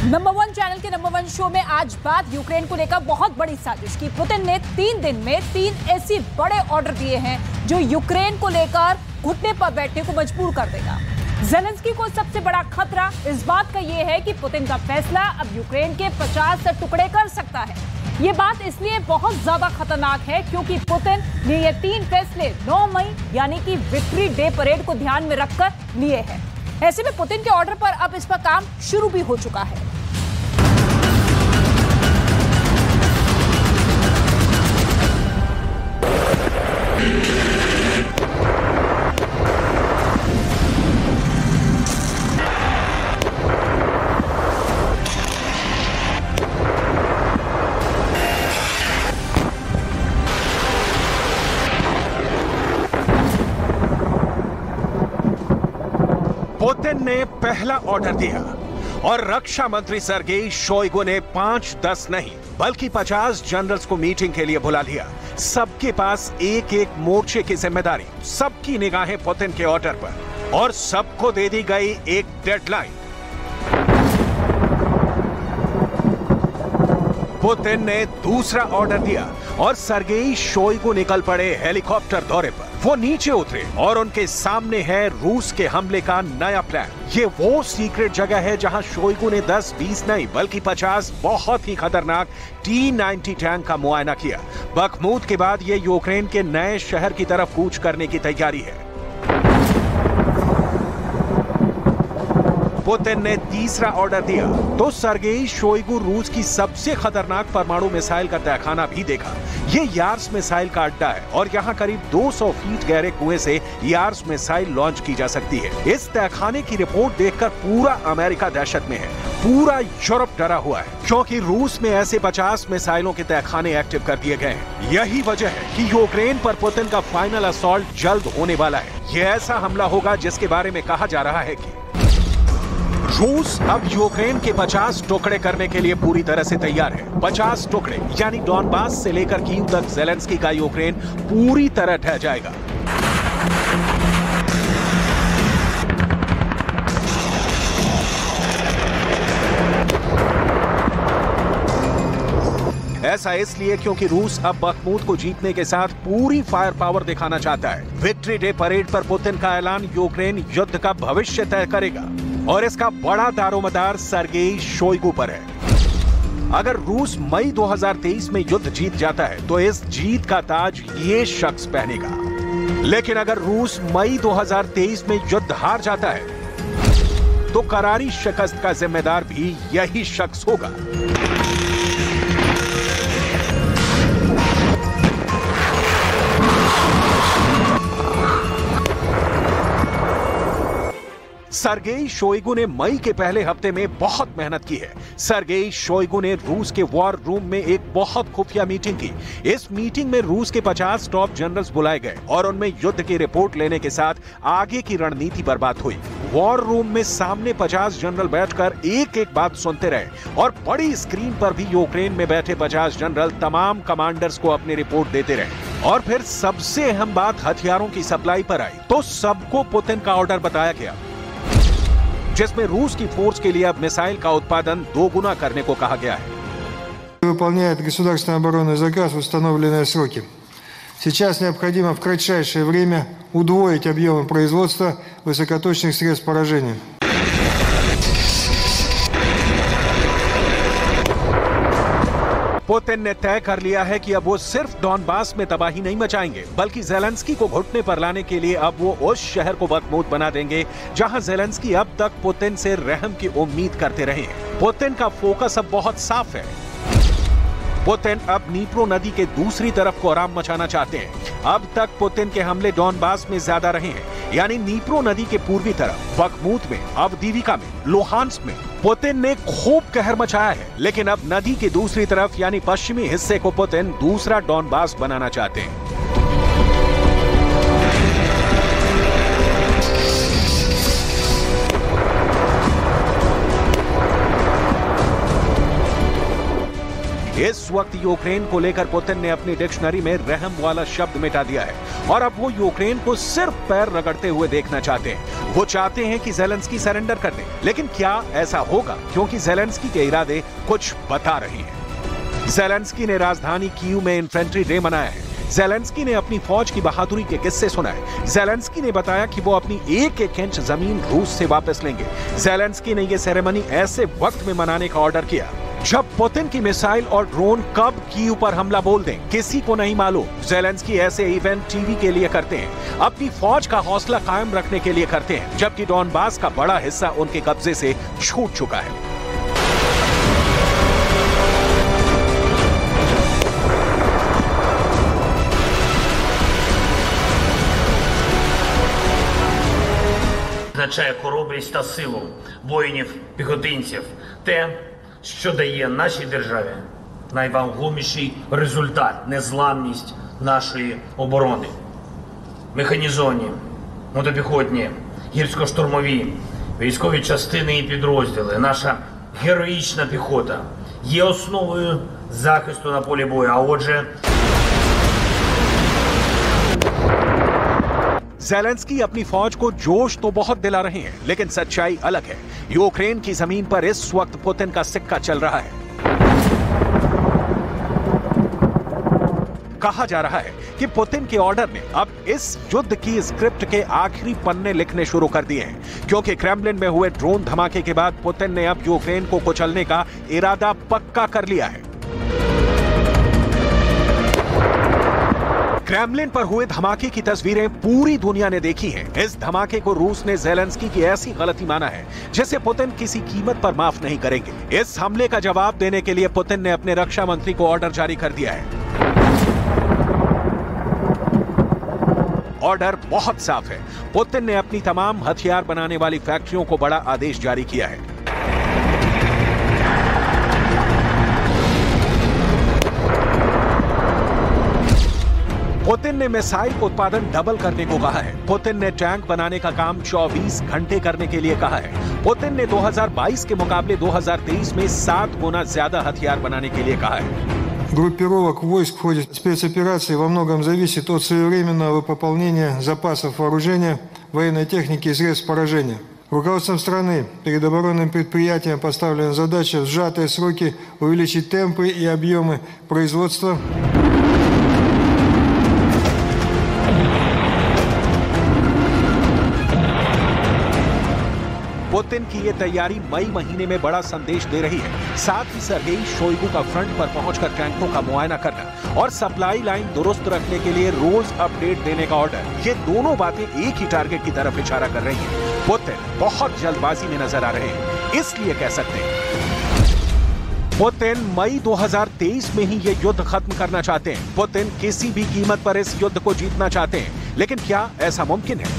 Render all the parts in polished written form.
Number 1 channel के number 1 show में आज बात यूक्रेन को लेकर बहुत बड़ी साजिश की। पुतिन ने 3 दिन में 3 ऐसे बड़े ऑर्डर दिए हैं जो यूक्रेन को लेकर घुटने पर बैठने को मजबूर कर देगा। ज़ेलेंस्की को सबसे बड़ा खतरा इस बात का यह है कि पुतिन का फैसला अब यूक्रेन के 50 टुकड़े कर सकता है। ये बात इसलिए बहुत ज्यादा खतरनाक है क्योंकि पुतिन ने ये 3 फैसले 9 मई यानी कि विक्ट्री डे परेड को ध्यान में रखकर लिए हैं। ऐसे में पुतिन के ऑर्डर पर अब इस पर काम शुरू भी हो चुका है। पुतिन ने पहला ऑर्डर दिया और रक्षा मंत्री सर्गेई शोइगु ने 5-10 नहीं बल्कि 50 जनरल्स को मीटिंग के लिए बुला लिया। सबके पास एक एक मोर्चे की जिम्मेदारी, सबकी निगाहें पुतिन के ऑर्डर पर और सबको दे दी गई एक डेडलाइन। पुतिन ने दूसरा ऑर्डर दिया और सर्गेई शोइगु निकल पड़े हेलीकॉप्टर दौरे पर। वो नीचे उतरे और उनके सामने है रूस के हमले का नया प्लान। ये वो सीक्रेट जगह है जहां शोइगु ने 10-20 नहीं बल्कि 50 बहुत ही खतरनाक T-90 टैंक का मुआयना किया। बखमूत के बाद ये यूक्रेन के नए शहर की तरफ कूच करने की तैयारी है। पुतिन ने तीसरा ऑर्डर दिया तो सर्गेई शोइगु रूस की सबसे खतरनाक परमाणु मिसाइल का तहखाना भी देखा। ये यार्स मिसाइल का अड्डा है और यहाँ करीब 200 फीट गहरे कुएं से यार्स मिसाइल लॉन्च की जा सकती है। इस तहखाने की रिपोर्ट देखकर पूरा अमेरिका दहशत में है, पूरा यूरोप डरा हुआ है क्योंकि रूस में ऐसे 50 मिसाइलों के तहखाने एक्टिव कर दिए गए हैं। यही वजह है कि यूक्रेन पर पुतिन का फाइनल असॉल्ट जल्द होने वाला है। यह ऐसा हमला होगा जिसके बारे में कहा जा रहा है कि रूस अब यूक्रेन के 50 टुकड़े करने के लिए पूरी तरह से तैयार है। 50 टुकड़े यानी डॉनबास से लेकर कीव तक ज़ेलेंस्की का यूक्रेन पूरी तरह ढह जाएगा। ऐसा इसलिए क्योंकि रूस अब बखमूत को जीतने के साथ पूरी फायर पावर दिखाना चाहता है। विक्ट्री डे परेड पर पुतिन का ऐलान यूक्रेन युद्ध का भविष्य तय करेगा और इसका बड़ा दारोमदार सर्गेई शोइगु पर है। अगर रूस मई 2023 में युद्ध जीत जाता है तो इस जीत का ताज ये शख्स पहनेगा। लेकिन अगर रूस मई 2023 में युद्ध हार जाता है तो करारी शिकस्त का जिम्मेदार भी यही शख्स होगा। सर्गेई शोइगु ने मई के पहले हफ्ते में बहुत मेहनत की है। सर्गेई शोइगु ने रूस के वॉर रूम में एक बहुत खुफिया मीटिंग की। इस मीटिंग में रूस के 50 टॉप जनरल्स बुलाए गए और उनमें युद्ध की रिपोर्ट लेने के साथ आगे की रणनीति पर बात हुई। वॉर रूम में सामने 50 जनरल बैठकर एक एक बात सुनते रहे और बड़ी स्क्रीन पर भी यूक्रेन में बैठे 50 जनरल तमाम कमांडर्स को अपनी रिपोर्ट देते रहे। और फिर सबसे अहम बात हथियारों की सप्लाई पर आई तो सबको पुतिन का ऑर्डर बताया गया जिसमें रूस की फोर्स के लिए अब मिसाइल का उत्पादन 2 गुना करने को कहा गया है। Выполняет государственный оборонный заказ в установленные сроки. Сейчас необходимо в кратчайшее время удвоить объемы производства высокоточных средств поражения. पुतिन ने तय कर लिया है कि अब वो सिर्फ डॉनबास में तबाही नहीं मचाएंगे बल्कि ज़ेलेंस्की को घुटने पर लाने के लिए अब वो उस शहर को बखमूत बना देंगे जहां ज़ेलेंस्की अब तक पुतिन से रहम की उम्मीद करते रहे हैं। पुतिन का फोकस अब बहुत साफ है। पुतिन अब नीप्रो नदी के दूसरी तरफ कोहराम मचाना चाहते हैं। अब तक पुतिन के हमले डॉनबास में ज्यादा रहे हैं यानी नीप्रो नदी के पूर्वी तरफ बखमूत में, अवदीविका में, लुहांस्क में पुतिन ने खूब कहर मचाया है। लेकिन अब नदी की दूसरी तरफ यानी पश्चिमी हिस्से को पुतिन दूसरा डॉनबास बनाना चाहते हैं। इस वक्त यूक्रेन को लेकर पुतिन ने अपनी डिक्शनरी में रहम वाला शब्द मिटा दिया है और अब वो यूक्रेन को सिर्फ पैर रगड़ते हुए देखना चाहते हैं। वो चाहते हैं कि ज़ेलेंस्की सरेंडर कर दे, लेकिन क्या ऐसा होगा? क्योंकि ज़ेलेंस्की के इरादे कुछ बता रही हैं। ज़ेलेंस्की ने राजधानी कीव में इन्फेंट्री डे मनाया है। ज़ेलेंस्की ने अपनी फौज की बहादुरी के किस्से सुनाए। ज़ेलेंस्की ने बताया कि वो अपनी एक इंच जमीन रूस से वापस लेंगे। ज़ेलेंस्की ने यह सेरेमनी ऐसे वक्त में मनाने का ऑर्डर किया जब पुतिन की मिसाइल और ड्रोन कब कीव पर हमला बोल दें, किसी को नहीं मालूम। ज़ेलेंस्की ऐसे इवेंट टीवी के लिए करते हैं, अपनी फौज का हौसला कायम रखने के लिए करते हैं, जबकि डॉनबास का बड़ा हिस्सा उनके कब्जे से छूट चुका है। Означає хоробрість та силу воїнів-піхотинців. Те, що дає нашій державі найвагоміший результат – незламність нашої оборони. Механізовані, мотопіхотні, гірсько-штурмові, військові частини і підрозділи, наша героїчна піхота є основою захисту на полі бою, а отже… ज़ेलेंस्की अपनी फौज को जोश तो बहुत दिला रहे हैं, लेकिन सच्चाई अलग है। यूक्रेन की जमीन पर इस वक्त पुतिन का सिक्का चल रहा है। कहा जा रहा है कि पुतिन के ऑर्डर ने अब इस युद्ध की स्क्रिप्ट के आखिरी पन्ने लिखने शुरू कर दिए हैं, क्योंकि क्रेमलिन में हुए ड्रोन धमाके के बाद पुतिन ने अब यूक्रेन को कुचलने का इरादा पक्का कर लिया है। क्रेमलिन पर हुए धमाके की तस्वीरें पूरी दुनिया ने देखी हैं। इस धमाके को रूस ने ज़ेलेंस्की की ऐसी गलती माना है जिसे पुतिन किसी कीमत पर माफ नहीं करेंगे। इस हमले का जवाब देने के लिए पुतिन ने अपने रक्षा मंत्री को ऑर्डर जारी कर दिया है। ऑर्डर बहुत साफ है। पुतिन ने अपनी तमाम हथियार बनाने वाली फैक्ट्रियों को बड़ा आदेश जारी किया है। पुतिन ने मिसाइल उत्पादन डबल करने को कहा है। पुतिन ने टैंक बनाने का काम 24 घंटे करने के लिए कहा है। पुतिन ने 2022 के मुकाबले 2023 में 7 गुना ज्यादा हथियार बनाने के लिए कहा है। Группировок войск в ходе спецоперации во многом зависит от своевременного пополнения запасов вооружения, военной техники и средств поражения. Руководством страны перед оборонным предприятием поставлена задача в сжатые сроки увеличить темпы и объемы производства. पुतिन की ये तैयारी मई महीने में बड़ा संदेश दे रही है। साथ ही सर्गेई शोइगु का फ्रंट पर पहुंचकर टैंकों का मुआयना करना और सप्लाई लाइन दुरुस्त रखने के लिए रोज अपडेट देने का ऑर्डर, ये दोनों बातें एक ही टारगेट की तरफ इशारा कर रही हैं। पुतिन बहुत जल्दबाजी में नजर आ रहे हैं, इसलिए कह सकते हैं पुतिन मई 2023 में ही ये युद्ध खत्म करना चाहते हैं। पुतिन किसी भी कीमत पर इस युद्ध को जीतना चाहते हैं, लेकिन क्या ऐसा मुमकिन है?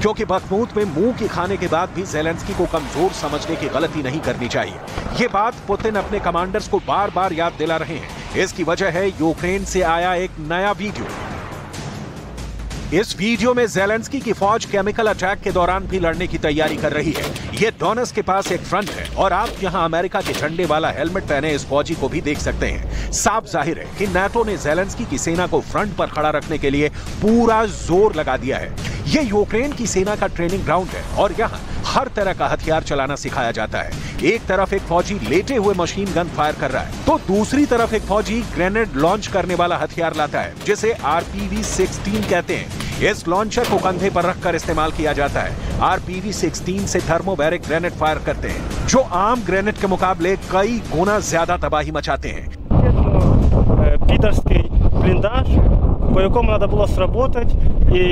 क्योंकि बखमूत में मुंह की खाने के बाद भी ज़ेलेंस्की को कमजोर समझने की गलती नहीं करनी चाहिए। ये बात पुतिन अपने कमांडर्स को बार बार याद दिला रहे हैं। इसकी वजह है यूक्रेन से आया एक नया वीडियो। इस वीडियो में ज़ेलेंस्की की फौज केमिकल अटैक के दौरान भी लड़ने की तैयारी कर रही है। ये डोनेट्स्क के पास एक फ्रंट है और आप यहाँ अमेरिका के झंडे वाला हेलमेट पहने इस फौजी को भी देख सकते हैं। साफ जाहिर है कि नाटो ने ज़ेलेंस्की की सेना को फ्रंट पर खड़ा रखने के लिए पूरा जोर लगा दिया है। ये यूक्रेन की सेना का ट्रेनिंग ग्राउंड है और यहाँ हर तरह का हथियार चलाना सिखाया जाता है। एक तरफ एक फौजी लेटे हुए मशीन गन फायर कर रहा है, तो दूसरी तरफ एक फौजी ग्रेनेड लॉन्च करने वाला हथियार लाता है, जिसे RPG-16 कहते हैं। इस लॉन्चर को कंधे पर रखकर इस्तेमाल किया जाता है। RPG-16 से थर्मोबैरिक ग्रेनेड फायर करते हैं, जो आम ग्रेनेड के मुकाबले कई गुना ज्यादा तबाही मचाते हैं। блиндаж, по якому треба було сработати і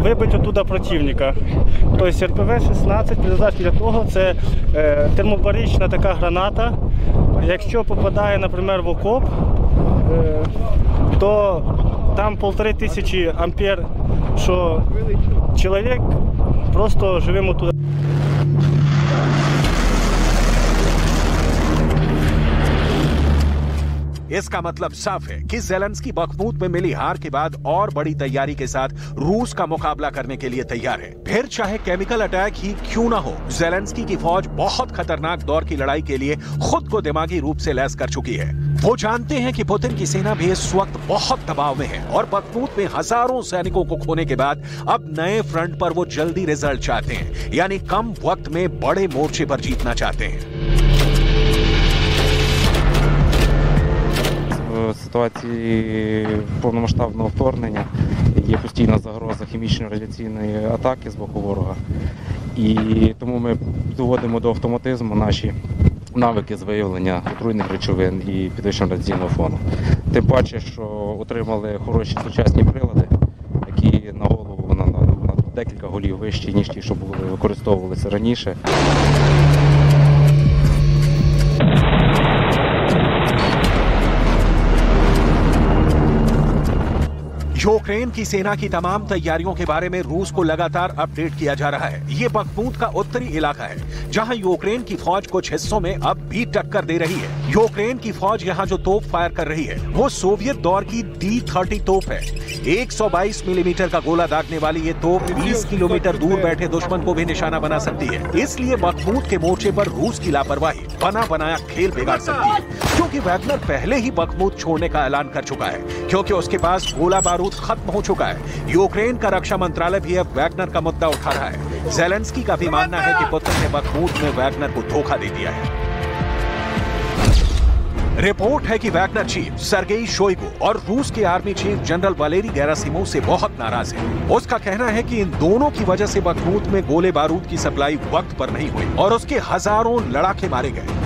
вибити оттуда противника. Тобто РПВ-16 призначені для того, це термобарична така граната. Якщо попадає, наприклад, в окоп, то там 1500 ампер, що чоловік просто живим оттуда. इसका मतलब साफ है कि ज़ेलेंस्की बखमूत में मिली हार के बाद और बड़ी तैयारी के साथ रूस का मुकाबला करने के लिए तैयार है। फिर चाहे केमिकल अटैक ही क्यों ना हो, ज़ेलेंस्की की फौज बहुत खतरनाक दौर की लड़ाई के लिए खुद को दिमागी रूप से लैस कर चुकी है। वो जानते हैं कि पुतिन की सेना भी इस वक्त बहुत दबाव में है और बखमूत में हजारों सैनिकों को खोने के बाद अब नए फ्रंट पर वो जल्दी रिजल्ट चाहते हैं, यानी कम वक्त में बड़े मोर्चे पर जीतना चाहते हैं। В ситуації повномасштабного вторгнення є постійна загроза хімічної радіаційної атаки з боку ворога. І тому ми доводимо до автоматизму наші навики з виявлення отруйних речовин і підвищення радіаційного фону. Тим паче, що отримали хороші сучасні прилади, які на голову на декілька голів вищі, ніж ті, що використовувалися раніше. यूक्रेन की सेना की तमाम तैयारियों के बारे में रूस को लगातार अपडेट किया जा रहा है। ये बखमूत का उत्तरी इलाका है जहां यूक्रेन की फौज कुछ हिस्सों में अब भी टक्कर दे रही है। यूक्रेन की फौज यहां जो तोप फायर कर रही है वो सोवियत दौर की D-30 तोप है। 122 मिलीमीटर का गोला दागने वाली ये तोप 20 किलोमीटर दूर बैठे दुश्मन को भी निशाना बना सकती है। इसलिए बखमूत के मोर्चे पर रूस की लापरवाही बना बनाया खेल बिगाड़ सकती है, क्योंकि वैगनर पहले ही बखमूत छोड़ने का ऐलान कर चुका है, क्योंकि उसके पास गोला बारूद खत्म हो चुका है। यूक्रेन का रक्षा मंत्रालय भी अब वैगनर का मुद्दा उठा रहा है। ज़ेलेंस्की का भी मानना है कि पुतिन ने बखमूत में वैगनर को धोखा दे दिया है। रिपोर्ट है कि वैगनर चीफ सर्गेई शोइगु और रूस के army chief general Valery Gerasimov से बहुत नाराज है। उसका कहना है कि इन दोनों की वजह से बखमूत में गोले बारूद की सप्लाई वक्त पर नहीं हुई और उसके हजारों लड़ाके मारे गए।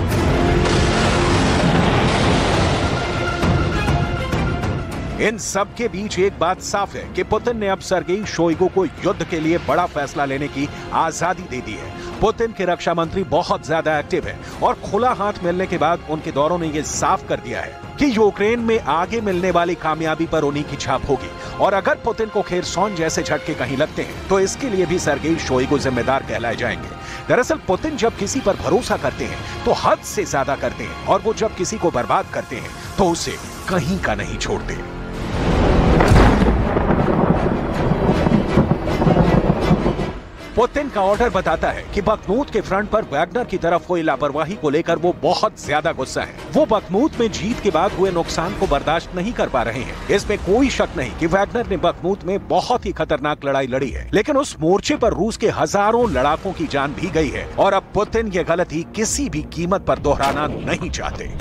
इन सब के बीच एक बात साफ है कि पुतिन ने अब सर्गेई शोइगु को युद्ध के लिए बड़ा फैसला लेने की आजादी दे दी है। पुतिन के रक्षा मंत्री बहुत ज्यादा एक्टिव है और खुला हाथ मिलने के बाद उनके दौरों ने यह साफ कर दिया है कि यूक्रेन में आगे मिलने वाली कामयाबी पर उन्हीं की छाप होगी। और अगर पुतिन को खेरसौन जैसे झटके कहीं लगते हैं तो इसके लिए भी सर्गेई शोइगु जिम्मेदार कहलाए जाएंगे। दरअसल पुतिन जब किसी पर भरोसा करते हैं तो हद से ज्यादा करते हैं, और वो जब किसी को बर्बाद करते हैं तो उसे कहीं का नहीं छोड़ते। पुतिन का ऑर्डर बताता है कि बखमूत के फ्रंट पर वैगनर की तरफ हुई लापरवाही को लेकर वो बहुत ज्यादा गुस्सा है। वो बखमूत में जीत के बाद हुए नुकसान को बर्दाश्त नहीं कर पा रहे हैं। इसमें कोई शक नहीं कि वैगनर ने बखमूत में बहुत ही खतरनाक लड़ाई लड़ी है, लेकिन उस मोर्चे पर रूस के हजारों लड़ाकों की जान भी गई है और अब पुतिन ये गलती किसी भी कीमत पर दोहराना नहीं चाहते।